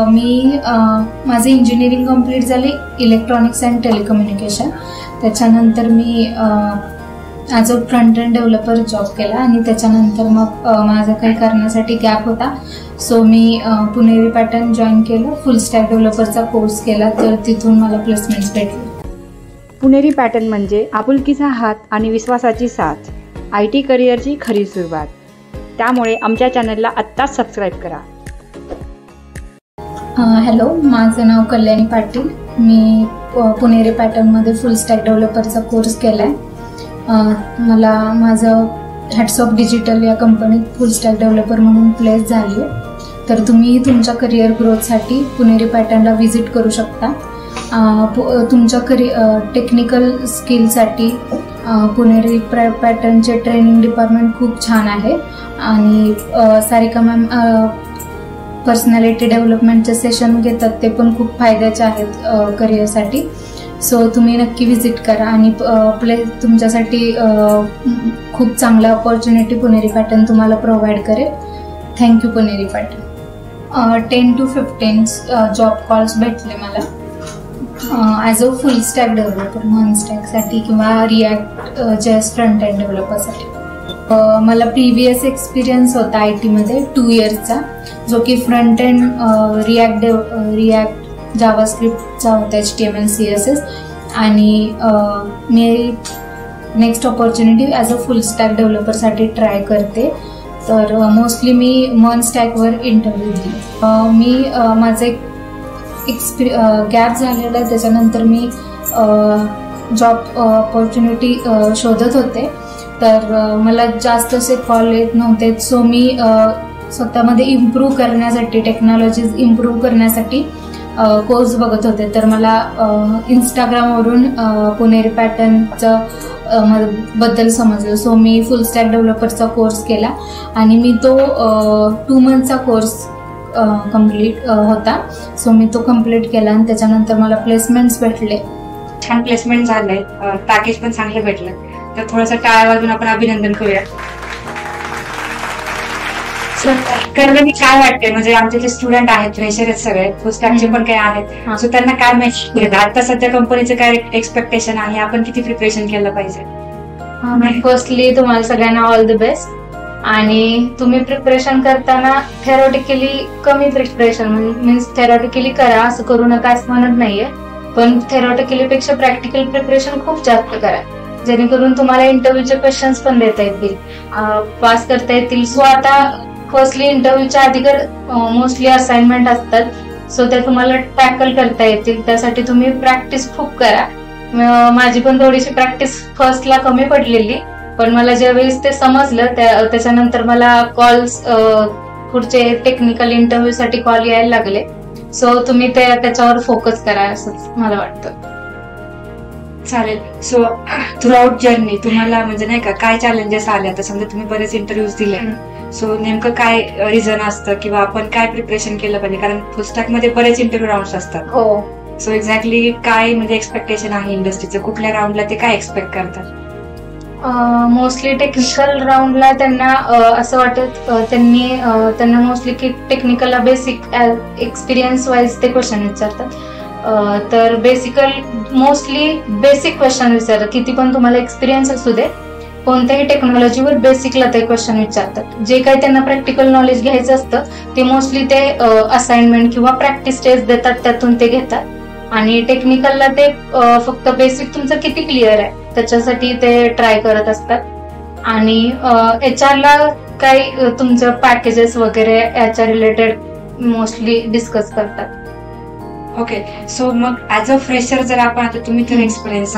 मी माझे engineering complete झाले electronics and telecommunication. त्याच्यानंतर मी as a front end developer job केला आणि त्याच्यानंतर मग माझं काही करण्यासाठी गॅप होता. सो मी पुणेरी पॅटर्न जॉईन केलं, फुल स्टॅक डेव्हलपरचा कोर्स केला, तर तिथून मला प्लेसमेंट्स भेटले. पुणेरी पॅटर्न म्हणजे आपुलकीचा हात आणि विश्वासाची साथ, IT करिअरची खरी सुरुवात. त्यामुळे आमच्या चॅनलला आत्ताच सबस्क्राईब करा. हॅलो, माझं नाव कल्याणी पाटील. मी पुणेरी पॅटर्नमध्ये फुल स्टॅक डेव्हलपरचा कोर्स केला आहे. मला माझं हॅट्स ऑफ डिजिटल या कंपनीत फुल स्टॅक डेव्हलपर म्हणून प्लेस झाली आहे. तर तुम्ही तुमच्या करिअर ग्रोथसाठी पुणेरी पॅटर्नला व्हिजिट करू शकता. तुमच्या टेक्निकल स्किलसाठी पुणेरी पॅटर्नचे ट्रेनिंग डिपार्टमेंट खूप छान आहे आणि सारिका मॅम पर्सनॅलिटी डेव्हलपमेंटचे सेशन घेतात, ते पण खूप फायद्याचे आहेत करिअरसाठी. सो तुम्ही नक्की व्हिजिट करा आणि तुमच्यासाठी खूप चांगला ऑपॉर्च्युनिटी पुणेरी पॅटर्न तुम्हाला प्रोव्हाइड करेल. Thank you Puneri Pattern. 10 to 15 job calls भेटले मला as a full stack developer, non स्टॅकसाठी किंवा रिॲक्ट JS फ्रंट एंड डेव्हलपरसाठी. मला प्रिव्हियस एक्सपिरियन्स होता IT मध्ये 2 इयर्सचा, जो की फ्रंट एंड रिॲक्ट जावास्क्रिप्टचा होता, HTML CSS. आणि मी next opportunity as a full stack डेव्हलपरसाठी ट्राय करते. तर मोस्टली मी मॉन स्टॅकवर इंटरव्ह्यू दिली. मी माझे गॅप झालेला आहे, त्याच्यानंतर मी जॉब ऑपॉर्च्युनिटी शोधत होते. तर मला जास्त असे कॉल येत नव्हते. सो मी स्वतःमध्ये इम्प्रूव्ह करण्यासाठी, टेक्नॉलॉजीज इम्प्रूव्ह करण्यासाठी कोर्स बघत होते. तर मला इंस्टाग्रामवरून पुणेरी पॅटर्नचं बद्दल समजलं. सो मी फुल स्टॅक डेव्हलपरचा कोर्स केला आणि मी तो 2 मंथचा कोर्स कम्प्लीट होता. सो मी तो कम्प्लीट केला आणि त्याच्यानंतर मला प्लेसमेंट्स भेटले. छान प्लेसमेंट झाले, पॅकेज पण चांगले भेटले. तर थोडंसं टाळ्या वाजून आपण अभिनंदन करूया. कल्याणी, काय वाटते, म्हणजे आमचे जे स्टुडंट आहेत, फ्रेशर आहेत सगळे, फुल स्टॅकचे पण काही आहेत, सो त्यांना काय माहिती, आता सध्या कंपनीचं काय एक्सपेक्टेशन आहे, आपण किती प्रिपरेशन केलं पाहिजे? फर्स्टली तुम्हाला सगळ्यांना ऑल द बेस्ट. आणि तुम्ही प्रिपरेशन करताना थेरॉटिकली कमी प्रिपरेशन मीन्स थेरॉटिकली करा असं करू नका असं म्हणत नाहीये, पण थेरॉटिकली पेक्षा प्रॅक्टिकल प्रिपरेशन खूप जास्त करा, जेणेकरून तुम्हाला इंटरव्ह्यूचे क्वेश्चन्स पण देता येतील, पास करता येतील. सो आता फर्स्टली इंटरव्ह्यूच्या आधी मोस्टली असाइनमेंट असतात, सो ते तुम्हाला टॅकल करता येतील. त्यासाठी तुम्ही प्रॅक्टिस खूप करा. माझी पण थोडीशी प्रॅक्टिस फर्स्टला कमी पडलेली, पण मला ज्यावेळेस ते समजलं त्याच्यानंतर मला कॉल्स पुढचे टेक्निकल इंटरव्ह्यू साठी कॉल यायला लागले. सो तुम्ही त्याच्यावर फोकस करा असंच मला वाटतं. चालेल. सो थ्रूआउट जर्नी तुम्हाला म्हणजे नाही का काय चॅलेंजेस आले? आता समजा तुम्ही बरेच इंटरव्ह्यूज दिले, सो नेमकं काय रिझन असतं किंवा आपण काय प्रिपरेशन केलं पाहिजे? कारण फुल स्टॅक मध्ये बरेच इंटरव्ह्यू राऊंड असतात. हो. सो एक्झॅक्टली काय म्हणजे एक्सपेक्टेशन आहे इंडस्ट्रीचं? कुठल्या राऊंडला ते काय एक्सपेक्ट करतात? मोस्टली टेक्निकल राऊंडला त्यांना असं वाटत, त्यांना मोस्टली की टेक्निकलला बेसिक एक्सपिरियन्स वाईज ते क्वेश्चन विचारतात. तर मोस्टली बेसिक क्वेश्चन विचारतात. किती पण तुम्हाला एक्सपिरियन्स असू दे, कोणत्याही टेक्नॉलॉजीवर बेसिकला ते क्वेश्चन विचारतात. जे काही त्यांना प्रॅक्टिकल नॉलेज घ्यायचं असतं ते मोस्टली ते असाइनमेंट किंवा प्रॅक्टिस टेस्ट देतात, त्यातून ते घेतात. आणि टेक्निकलला ते फक्त बेसिक तुमचं किती क्लिअर आहे त्याच्यासाठी ते ट्राय करत असतात. आणि HR ला काही तुमचं पॅकेजेस वगैरे याच्या रिलेटेड मोस्टली डिस्कस करतात. ओके. सो मग ऍज अ फ्रेशर जर आपण, आता तुम्ही तर एक्सपिरियन्स,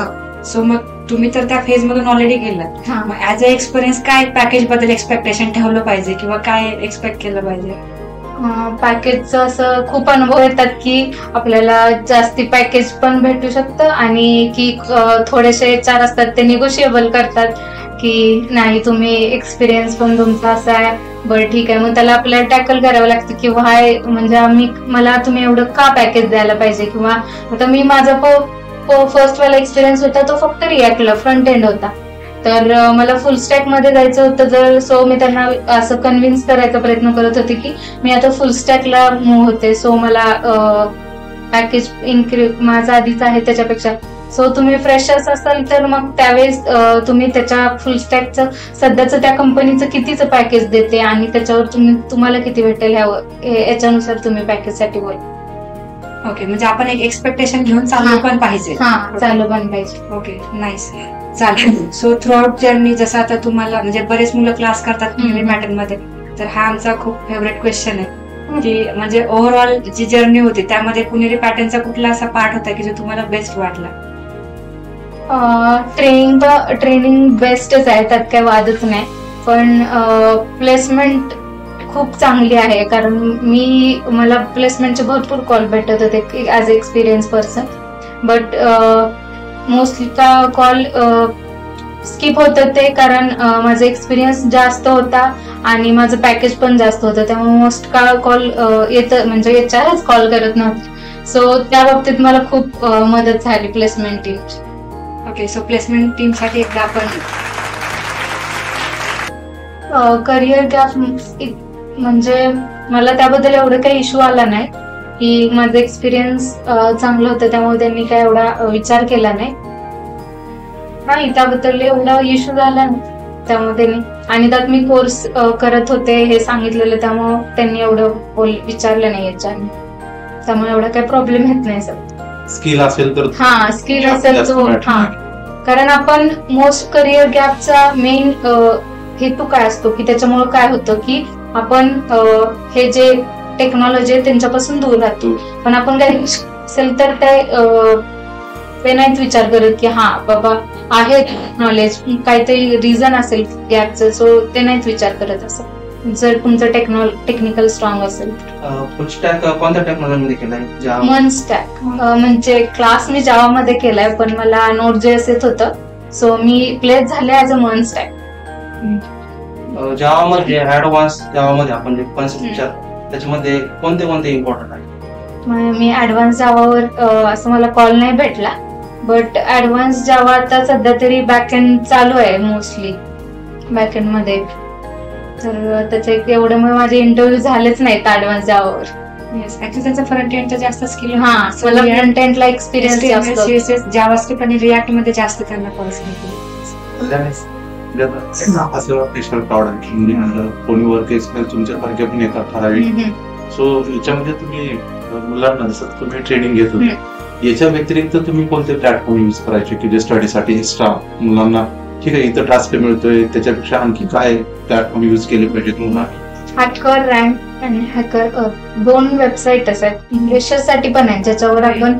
सो मग तुम्ही तर त्या फेज मधून ऑलरेडी गेलात, मग ऍज अ एक्सपिरियन्स काय पॅकेज बद्दल एक्सपेक्टेशन ठेवलं पाहिजे किंवा काय एक्सपेक्ट केलं पाहिजे? पॅकेजचं असं खूप अनुभव येतात की आपल्याला जास्ती पॅकेज पण भेटू शकतं आणि की थोडेसे HR असतात ते निगोशिएबल करतात की नाही तुम्ही एक्सपिरियन्स पण तुमचा असा आहे, बरं ठीक आहे, मग त्याला आपल्याला टॅकल करावं लागतं की हाय म्हणजे मला तुम्ही एवढं का पॅकेज द्यायला पाहिजे. किंवा आता माझा फर्स्ट वाला एक्सपिरियन्स होता तो फक्त रिॲक्टला फ्रंट एंड होता, तर मला फुल स्टॅक मध्ये जायचं होतं. सो मी त्यांना असं कन्व्हिन्स करायचा प्रयत्न करत होते की मी आता फुल स्टॅकला मूव्ह होते. सो मला पॅकेज इन्क्रीज माझा आधीच आहे त्याच्यापेक्षा. सो तुम्ही फ्रेशर्स असाल तर मग त्यावेळेस तुम्ही त्याच्या फुल स्टॅकचं सध्याचं त्या कंपनीचं कितीचं पॅकेज देते आणि त्याच्यावर तुम्हाला किती भेटेल याच्यानुसार तुम्ही पॅकेजसाठी बोल. ओके, म्हणजे आपण एक एक्सपेक्टेशन घेऊन चालू पण पाहिजे. चालू पण पाहिजे. ओके, नाईस, चालेल. सो थ्रू आउट जर्नी जसं आता तुम्हाला म्हणजे बरेच मुलं क्लास करतात पुणेरी पॅटर्न मध्ये, तर हा आमचा खूप फेवरेट क्वेश्चन आहे की म्हणजे ओव्हरऑल जी जर्नी होती त्यामध्ये पुणेरी पॅटर्नचा कुठला असा पार्ट होता की जो तुम्हाला बेस्ट वाटला? ट्रेनिंग बेस्टच आहे, त्यात काही वादच नाही. पण प्लेसमेंट खूप चांगली आहे, कारण मला प्लेसमेंटचे भरपूर कॉल भेटत होते as a experience person. But mostly का कॉल स्किप होत होते कारण माझा एक्सपिरियन्स जास्त होता आणि माझं पॅकेज पण जास्त होतं. त्यामुळे मोस्ट का कॉल म्हणजे याच्यावरच कॉल करत नव्हते. सो त्या बाबतीत मला खूप मदत झाली प्लेसमेंट टीमची. ओके, सो प्लेसमेंट टीम साठी एकदा आपण करिअर गॅप म्हणजे मला त्याबद्दल एवढं काही इश्यू आला नाही की माझं एक्सपिरियन्स चांगलं होतं त्यामुळे त्यांनी काय एवढा विचार केला नाही. त्याबद्दल एवढा इश्यू झाला नाही त्यामुळे त्यांनी. आणि त्यात मी कोर्स करत होते हे सांगितलेलं, त्यामुळे त्यांनी एवढं विचारलं नाही याच्याने. त्यामुळे एवढा काही प्रॉब्लेम येत नाही. सर स्किल असेल तर स्किल असेल तर कारण आपण मोस्ट करिअर गॅपचा मेन हेतू काय असतो की त्याच्यामुळे काय होतं की आपण हे जे टेक्नॉलॉजी आहे त्यांच्यापासून दूर राहतो. पण आपण काही असेल तर ते नाहीच विचार करत की बाबा आहे नॉलेज, काहीतरी रिझन असेल गॅपचं. सो ते नाहीच विचार करत असं जर तुमचं टेक्निकल स्ट्रॉंग असेल. फुल स्टॅक कोणत्या टेक्नॉलॉजीमध्ये केलाय? मन स्टॅक म्हणजे क्लास मी जावा मध्ये केलाय, पण मला Node.js येत होतं. सो मी प्लेस झाले ॲज अ मन स्टॅक. जावामध्ये ऍडव्हान्स जावामध्ये आपण जे कॉन्सेप्ट त्याच्यामध्ये कोणते इम्पॉर्टंट आहे? मी ऍडव्हान्स जावावर असं मला कॉल नाही भेटला. बट ऍडव्हान्स जावा आता सध्या तरी बॅकएंड चालू आहे मोस्टली बॅकएंड मध्ये. तर त्याचे एवढं माझे इंटरव्ह्यू झालेच नाहीत ऍडव्हान्स जावावर. ऍक्च्युली त्याचा फ्रंट एंडचा जास्त स्किल. मला फ्रंट एंडला एक्सपिरियन्स जास्त. जावास्क्रिप्ट आणि रिॲक्ट मध्ये जास्त त्यांना कॉल्स घेतले. असं प्रेशर क्राऊड आहे, कोणी वर्क एक्सपिरियन्स तुमच्यासारखे पण येतात ठराविक. सो याच्यामध्ये तुम्ही मुलांना जसं तुम्ही ट्रेनिंग घेत होते, याच्या व्यतिरिक्त तुम्ही कोणते प्लॅटफॉर्म युज करायचे की जे स्टडीसाठी एक्स्ट्रा मुलांना ठीक आहे इथं टास्क मिळतोय त्याच्यापेक्षा आणखी काय प्लॅटफॉर्म युज केले पाहिजे तुम्हाला? हॅकर रँक आणि हॅकर 2 वेबसाईट आहेत फ्रेशर्ससाठी पण आहे ज्याच्यावर आपण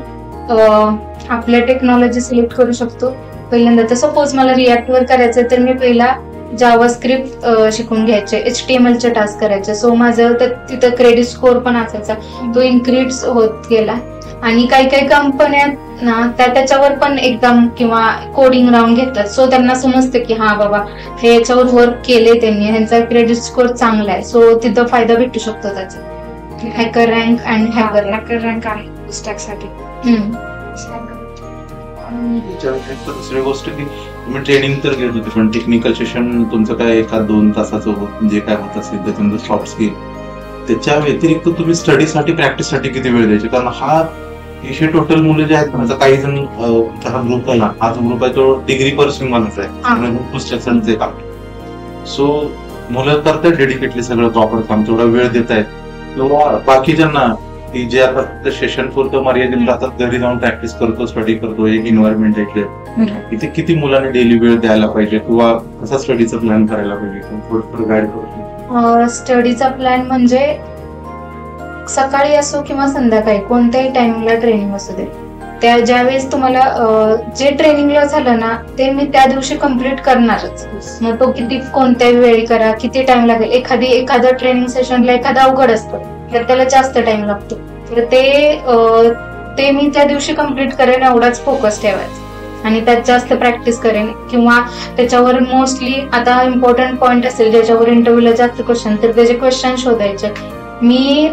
आपल्या टेक्नॉलॉजी सिलेक्ट करू शकतो. पहिल्यांदा तर सपोज मला रिॲक्टवर करायचं तर मी पहिला जावास्क्रिप्ट शिकून घ्यायचे, HTML चे टास्क करायचे. सो माझं तिथं क्रेडिट स्कोअर पण असायचा, तो इन्क्रीज होत गेला. आणि काही कंपन्या ना त्याच्यावर पण एक्झाम किंवा कोडिंग राऊंड घेतात. सो त्यांना समजतं की बाबा हे याच्यावर वर्क केले त्यांनी, ह्यांचा क्रेडिट स्कोअर चांगला आहे. सो तिथं फायदा भेटू शकतो त्याचा. हॅकर रँक आणि हॅकर रँक आहे स्टॅकसाठी. दुसरी गोष्ट की तुम्ही ट्रेनिंग तर घेत होते, पण टेक्निकल सेशन तुमचं काय 1-2 तासाचं जे काय होत असेल ते तुमचं सॉफ्ट स्किल, त्याच्या व्यतिरिक्त तुम्ही स्टडीसाठी प्रॅक्टिससाठी किती वेळ द्यायचे? कारण हे टोटल मुलं जे आहेत ना, काही जण ग्रुप आहे ना, हा जो ग्रुप आहे तो डिग्री पर्सिंग माणूस आहे पुस्तकांचे काम. सो मुलं करतात डेडिकेटली सगळं प्रॉपर काम, तेवढा वेळ देत आहेत. किंवा बाकीच्यांना की जे आता सेशन पुरतं मर्यादित राहतात, घरी जाऊन प्रॅक्टिस करतो, स्टडी करतो, एक एन्व्हायरमेंट आहे, इथे किती मुलांनी डेली वेळ द्यायला पाहिजे किंवा कसा स्टडीचा प्लॅन करायला पाहिजे? गाईड करू. स्टडीचा प्लॅन म्हणजे सकाळी असो किंवा संध्याकाळी कोणत्याही टाइमला ट्रेनिंग असू दे, त्या ज्यावेळेस तुम्हाला जे ट्रेनिंगला झालं ना ते मी त्या दिवशी कम्प्लीट करणारच. मग तो कोणत्याही वेळी करा, किती टाइम लागेल. एखादं ट्रेनिंग सेशनला एखादा अवघड असतं तर त्याला जास्त टाइम लागतो, तर ते मी त्या दिवशी कम्प्लीट करेन एवढाच फोकस ठेवायचा आणि त्यात जास्त प्रॅक्टिस करेन. किंवा त्याच्यावर मोस्टली आता इम्पॉर्टंट पॉइंट असेल ज्याच्यावर इंटरव्ह्यूला जास्त क्वेश्चन, तर त्याचे क्वेश्चन शोधायचे. मी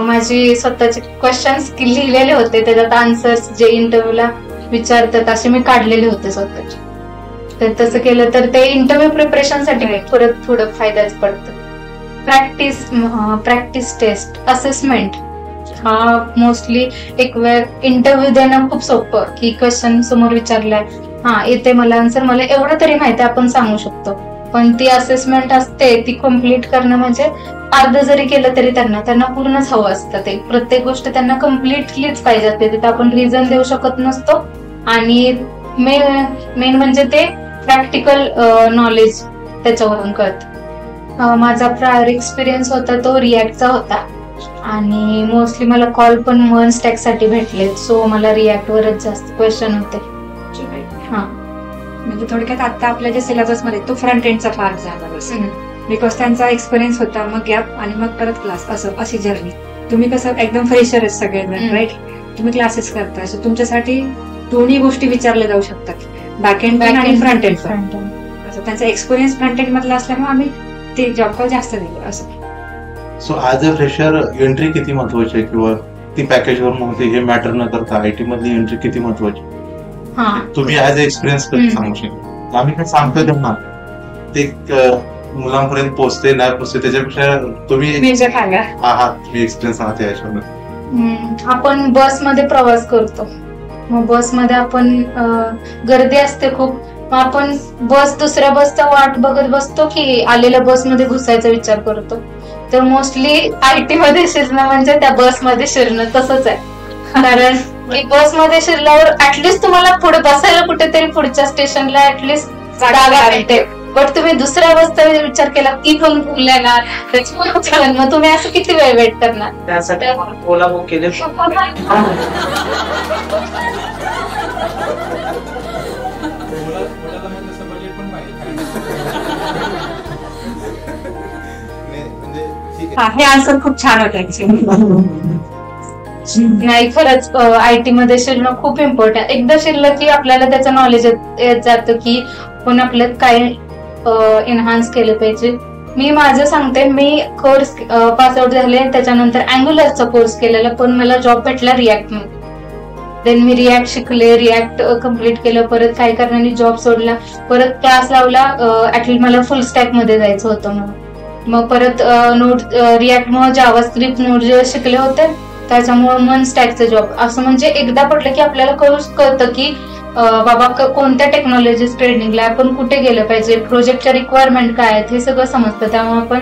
माझी स्वतःचे क्वेश्चन्स लिहिलेले होते, त्याच्यात आन्सर्स जे इंटरव्ह्यूला विचारतात असे मी काढलेले होते स्वतःचे. तर तसं केलं तर ते इंटरव्ह्यू प्रिपरेशनसाठी परत थोडं फायदाच पडतं. प्रॅक्टिस टेस्ट असेसमेंट हा मोस्टली एक वेळ इंटरव्ह्यू देणं खूप सोपं, की क्वेश्चन समोर विचारलाय, हा येते मला आन्सर, मला एवढं तरी माहिती आपण सांगू शकतो. पण ती असेसमेंट असते ती कम्प्लीट करणं म्हणजे अर्ध जरी केलं तरी त्यांना पूर्णच हवं असतं. ते प्रत्येक गोष्ट त्यांना कम्प्लिटलीच पाहिजे असते, तिथे आपण रिझन देऊ शकत नसतो. आणि मेन म्हणजे ते प्रॅक्टिकल नॉलेज त्याच्यावरून कळतं. माझा प्रायर एक्सपिरियन्स होता तो रिॲक्टचा होता आणि मोस्टली मला कॉल पण मन स्टॅक साठी भेटले, सो मला रिॲक्ट वरच जास्त क्वेश्चन होते. हा म्हणजे थोडक्यात आता आपल्या जे सिलेबस मध्ये तो फ्रंट एंडचा पार्ट झाला, बिकॉज त्यांचा एक्सपिरियन्स होता, मग गॅप आणि मग परत क्लास, अशी जर्नी. तुम्ही कसं एकदम फ्रेशर आहेत सगळेजण, राईट? तुम्ही क्लासेस करताय, सो तुमच्यासाठी दोन्ही गोष्टी विचारल्या जाऊ शकतात, बॅक एंड आणि फ्रंट एंड. त्यांचा एक्सपिरियन्स फ्रंट एंड मधला असल्यामुळे आम्ही ते जॉब कॉल जास्त दिले असं. So as a fresher entry किती महत्वाची आहे, किंवा ती पॅकेजवर होते हे मॅटर न करता आयटी मधली एंट्री किती महत्वाची? तुम्ही ऍज अ एक्सपिरियन्स सांगू शकता. आम्ही काय सांगतोय त्यांना ते मुलांपर्यंत पोहोचते नाही पोहोचते त्याच्यापेक्षा तुम्ही एक्सपिरियन्स आहात याच्यामध्ये. आपण बसमध्ये प्रवास करतो, मग बसमध्ये आपण गर्दी असते खूप, मग आपण दुसऱ्या बसचा वाट बघत बसतो की आलेल्या बसमध्ये घुसायचा विचार करतो. तर मोस्टली आयटी मध्ये शिरणं म्हणजे त्या बसमध्ये शिरणं तसंच आहे. कारण बसमध्ये शिरल्यावर ऍटलिस्ट तुम्हाला पुढे बसायला कुठेतरी पुढच्या स्टेशनला ऍटलिस्ट जागा भेटते. बट तुम्ही दुसऱ्या बसचा विचार केला की पण येणार, मग तुम्ही असं किती वेळ वेट करणार? त्यासाठी ओला बुक केले. हे आन्सर खूप छान होतं. नाही खरंच आयटी मध्ये शिरणं खूप इम्पॉर्टंट. एकदा शिरलं की आपल्याला त्याचं नॉलेज येत जातं की पण आपल्यात काय एनहान्स केलं पाहिजे. मी माझं सांगते, मी कोर्स पास आउट झाले, त्याच्यानंतर अँग्युलरचा कोर्स केलेला, पण मला जॉब भेटला रिॲक्ट मध्ये. देन मी रिॲक्ट शिकले, रिॲक्ट कम्प्लीट केलं, परत काही कारणाने जॉब सोडला, परत क्लास लावला. ऍटलीस्ट मला फुल स्टॅक मध्ये जायचं होतं म्हणून मग परत रिॲक्ट मुळे जावास्क्रिप्ट नोड जे शिकले होते त्याच्यामुळे मन स्टॅकचा जॉब. असं म्हणजे एकदा पडलं की आपल्याला कळतं की बाबा कोणत्या टेक्नॉलॉजीज ट्रेनिंगला आपण कुठे गेलं पाहिजे, प्रोजेक्टच्या रिक्वायरमेंट काय आहेत हे सगळं समजतं. त्यामुळे आपण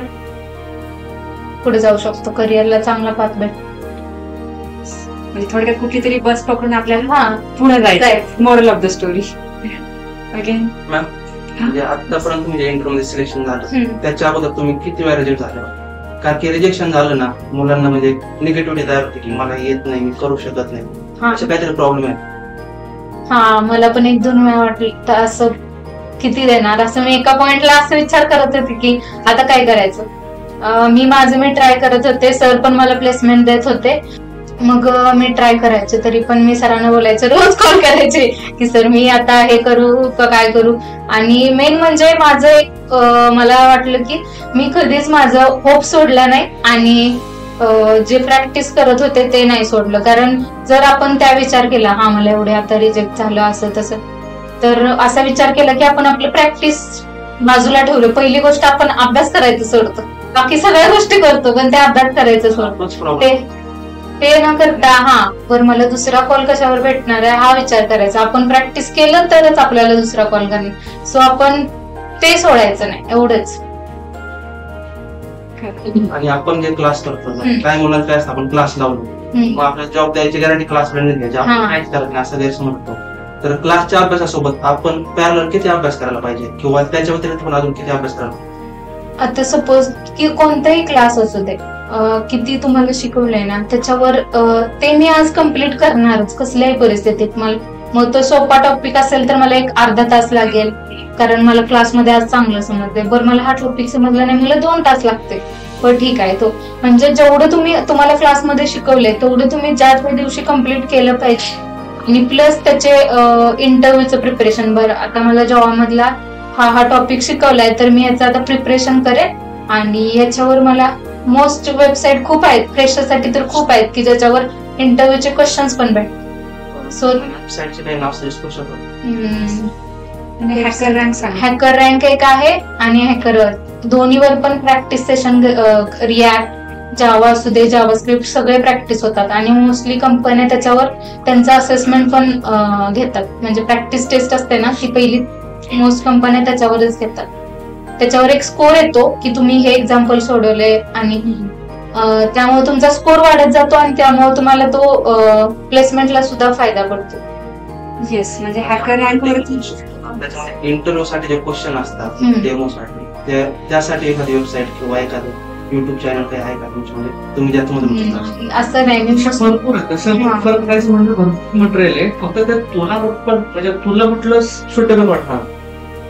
पुढे जाऊ शकतो, करिअरला चांगला पाथ भेटतो. म्हणजे थोडक्यात कुठली तरी बस पकडून आपल्याला पुढे जायचं, moral of the story. Again ma'am, म्हणजे आतापर्यंत म्हणजे इंटरव्ह्यू सिलेक्शन झालं, त्याच्या अगोदर तुम्ही किती वेळा रिजेक्ट झाले? कारण की रिजेक्शन झालं ना, मुलांना म्हणजे निगेटिव्हिटी तयार होते की मला येत नाही, मी करू शकत नाही, असे काहीतरी प्रॉब्लेम आहे. हा, मला पण 1-2 वेळा वाटलं असं किती देणार, असं मी एका पॉइंटला असं विचार करत होते की आता काय करायचं. मी ट्राय करत होते, सर पण मला प्लेसमेंट देत होते, मग मी ट्राय करायचे. तरी पण मी सरांना बोलायचं, रोज कॉल करायचे की सर मी आता हे करू का काय करू. आणि मेन म्हणजे माझं एक मला वाटलं की मी कधीच माझं होप सोडला नाही आणि जे प्रॅक्टिस करत होते ते नाही सोडलं. कारण जर आपण त्या विचार केला हा मला एवढे आता रिजेक्ट झालं असं तसं, तर असा विचार केला की आपण आपली प्रॅक्टिस बाजूला ठेवलं. पहिली गोष्ट आपण अभ्यास करायचं सोडतो, बाकी सगळ्या गोष्टी करतो पण ते अभ्यास करायचं सोडतो. ते न करता बरं मला दुसरा कॉल कशावर भेटणार आहे हा विचार करायचा. आपण प्रॅक्टिस केलं तरच आपल्याला दुसरा कॉल करणार, सो आपण ते सोडायचं नाही, एवढंच. आणि आपण जे क्लास करतो, काय मुलांना काय आपण क्लास लावलो, मग आपल्याला जॉब द्यायची गॅरंटी क्लास घ्यायची, आपण काहीच करत नाही असं गैरसमज होतो. तर क्लासच्या अभ्यासासोबत आपण पॅरलल किती अभ्यास करायला पाहिजे, किंवा त्याच्या व्यतिरिक्त पण अजून किती अभ्यास करायला? आता सपोज की कोणताही क्लास असू दे, किती तुम्हाला शिकवलंय ना त्याच्यावर ते मी आज कम्प्लीट करणारच कसल्याही परिस्थितीत. मग तो सोपा टॉपिक असेल तर मला 1 अर्धा तास लागेल, कारण मला क्लासमध्ये आज चांगलं समजते. बरं मला हा टॉपिक समजला नाही, मला 2 तास लागते, पण ठीक आहे. तो म्हणजे जेवढं तुम्हाला क्लासमध्ये शिकवलंय तेवढं तुम्ही ज्या दिवशी कम्प्लीट केलं पाहिजे. आणि प्लस त्याचे इंटरव्ह्यूचं प्रिपरेशन. बरं आता मला जॉबमधला हा टॉपिक शिकवलाय तर मी याचं आता प्रिपरेशन करेन, आणि याच्यावर मला मोस्ट वेबसाईट खूप आहेत फ्रेशरसाठी तर खूप आहेत की ज्याच्यावर इंटरव्ह्यूचे क्वेश्चन्स पण भेटतात. So hacker rank hacker rank एक आहे आणि हॅकर दोन्हीवर पण प्रॅक्टिस सेशन रिॲक्ट जावा असू दे जावास्क्रिप्ट सगळे प्रॅक्टिस होतात आणि मोस्टली कंपन्या त्याच्यावर त्यांचं असेसमेंट पण घेतात. म्हणजे प्रॅक्टिस टेस्ट असते ना ती पहिली मोस्ट कंपन्या त्याच्यावरच घेतात. त्याच्यावर एक स्कोर येतो की तुम्ही हे एक्झाम्पल सोडवले आणि त्यामुळे तुमचा स्कोर वाढत जातो आणि त्यामुळे तुम्हाला तो प्लेसमेंटला सुद्धा फायदा पडतो. येस, म्हणजे हॅकर रँक इंटरव्ह्यू साठी जे क्वेश्चन असतात डेमोसाठी त्यासाठी एखादी वेबसाईट किंवा एखादं युट्यूब चॅनल काही आहे का तुमच्यामध्ये तुम्ही त्यातून असं नाही भरपूर आहे तसं फरक काय म्हणजे भरपूर मटेरियल आहे. फक्त ते तुला म्हणजे तुला कुठलं सुटेबल वाटणार.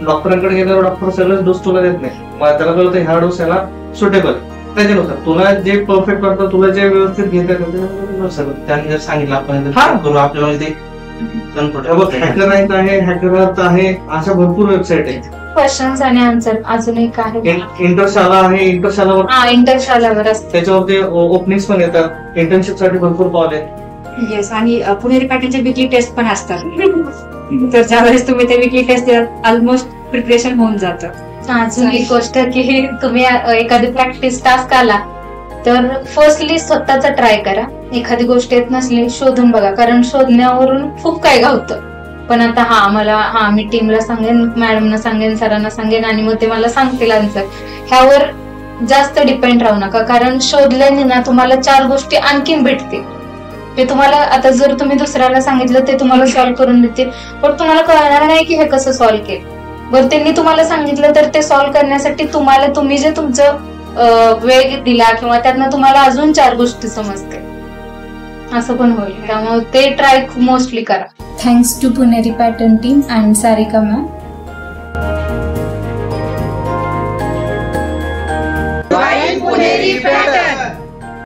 डॉक्टरांकडे गेल्यावर डॉक्टर सगळेच डोस तुला देत नाही. मग त्याला कळतं ह्या डोस याला सुटेबल त्याच्यानुसार तुला जे परफेक्ट वाटतं तुला जे व्यवस्थित घेता येतं त्यांनी जर सांगितलं आपण आपल्याला ते हॅकर रँक आहे हॅकर अर्थ आहे अशा भरपूर वेबसाईट आहेत. क्वेश्चन्स आणि आन्सर अजून एक आहे इंटरशाला आहे इंटरशालावर असते त्याच्यावरती ओपनिंग्स पण येतात. इंटर्नशिप साठी भरपूर कॉल आहेत. येस, आणि पुणेरी पॅटर्नचे विकली टेस्ट पण असतात. तर ज्यावेळेस तुम्ही ते विकली टेस्ट देतात ऑलमोस्ट प्रिपरेशन होऊन जातं. अजून एक गोष्ट की तुम्ही एखादी प्रॅक्टिस टास्क आला तर फर्स्टली स्वतःचा ट्राय करा. एखादी गोष्ट येत नसली शोधून बघा, कारण शोधण्यावरून खूप काय गावतं. पण आता मला मी टीमला सांगेन, मॅडमना सांगेन, सरांना सांगेन आणि मग ते मला सांगतील आन्सर. ह्यावर जास्त डिपेंड राहू नका, कारण शोधल्याने ना तुम्हाला 4 गोष्टी आणखीन भेटतील. ते तुम्हाला आता जर तुम्ही दुसऱ्याला सांगितलं ते तुम्हाला सॉल्व्ह करून देतील, पण तुम्हाला कळणार नाही की हे कसं सॉल्व्ह केलं. बरं त्यांनी तुम्हाला सांगितलं तर ते सॉल्व्ह करण्यासाठी तुम्ही जे तुमचं वेग दिला किंवा त्यातनं तुम्हाला अजून 4 गोष्टी समजते असं पण होईल. त्यामुळे ते ट्राय मोस्टली करा. Thanks to Puneri pattern team and Sarika ma'am. Puneri